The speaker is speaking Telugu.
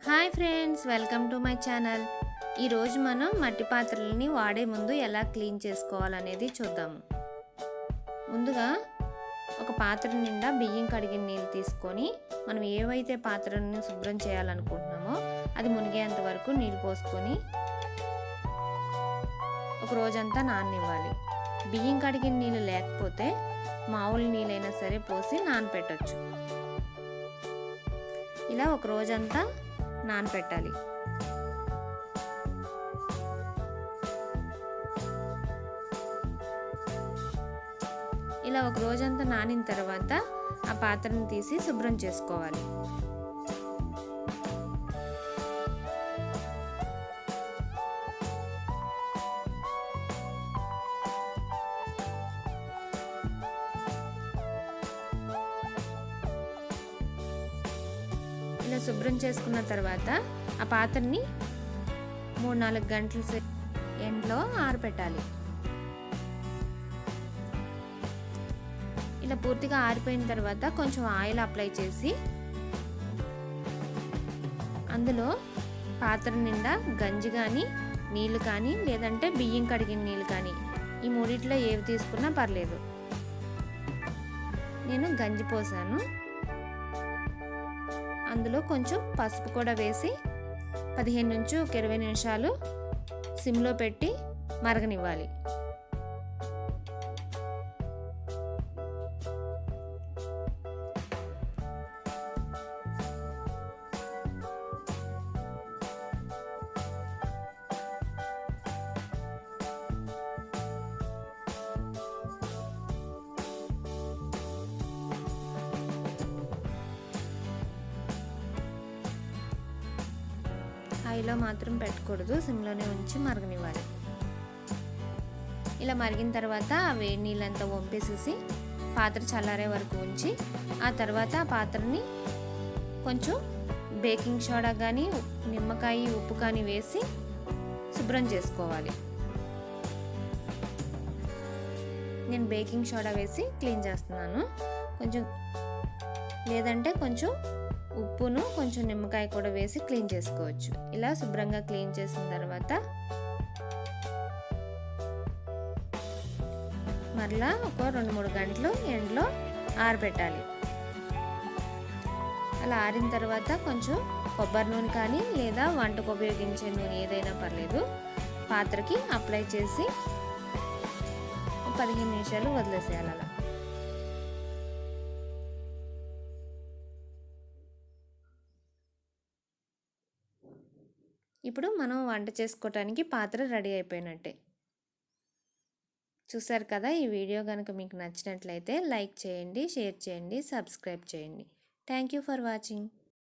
Hi friends, welcome to my channel. ఈరోజు మనం మట్టి పాత్రలని వాడే ముందు ఎలా క్లీన్ చేసుకోవాలనేది చూద్దాము. ముందుగా ఒక పాత్ర నిండా బియ్యం కడిగిన నీళ్ళు తీసుకొని మనం ఏవైతే పాత్రలను శుభ్రం చేయాలనుకుంటున్నామో అది మునిగేంత వరకు నీళ్ళు పోసుకొని ఒక రోజంతా నాననివ్వాలి. బియ్యం కడిగిన నీళ్ళు లేకపోతే మామూలు నీళ్ళైనా సరే పోసి నానపెట్టచ్చు. ఇలా ఒక రోజంతా నానపెట్టాలి. ఇలా ఒక రోజంతా నానిన తర్వాత ఆ పాత్రను తీసి శుభ్రం చేసుకోవాలి. ఇలా శుభ్రం చేసుకున్న తర్వాత ఆ పాత్రని 3-4 గంటల ఎండలో ఆరబెట్టాలి. ఇలా పూర్తిగా ఆరిపోయిన తర్వాత కొంచెం ఆయిల్ అప్లై చేసి అందులో పాత్ర నిండా గంజి కానీ నీళ్ళు కానీ లేదంటే బియ్యం కడిగిన నీళ్ళు కానీ ఈ మూడిట్లో ఏవి తీసుకున్నా పర్లేదు. నేను గంజి పోసాను. అందులో కొంచెం పసుపు కూడా వేసి 15 నుంచి 20 నిమిషాలు సిమ్లో పెట్టి మరగనివ్వాలి. హైలో మాత్రం పెట్టకూడదు, సిమ్లోనే ఉంచి మరగనివ్వాలి. ఇలా మరిగిన తర్వాత ఆ వేడి నీళ్ళంతా వంపేసేసి పాత్ర చల్లారే వరకు ఉంచి ఆ తర్వాత ఆ పాత్రని కొంచెం బేకింగ్ సోడా కానీ నిమ్మకాయ ఉప్పు కానీ వేసి శుభ్రం చేసుకోవాలి. నేను బేకింగ్ సోడా వేసి క్లీన్ చేస్తున్నాను. కొంచెం లేదంటే కొంచెం ఉప్పును కొంచెం నిమ్మకాయ కూడా వేసి క్లీన్ చేసుకోవచ్చు. ఇలా శుభ్రంగా క్లీన్ చేసిన తర్వాత మరలా ఒక 2-3 గంటలు ఎండలో ఆరబెట్టాలి. అలా ఆరిన తర్వాత కొంచెం కొబ్బరి నూనె కానీ లేదా వంటకు ఉపయోగించే నూనె ఏదైనా పర్లేదు పాత్రకి అప్లై చేసి 15 నిమిషాలు వదిలేసేయాలి. అలా ఇప్పుడు మనం వంట చేసుకోవటానికి పాత్ర రెడీ అయిపోయినట్టే. చూసారు కదా, ఈ వీడియో కనుక మీకు నచ్చినట్లయితే లైక్ చేయండి, షేర్ చేయండి, సబ్స్క్రైబ్ చేయండి. Thank you for watching.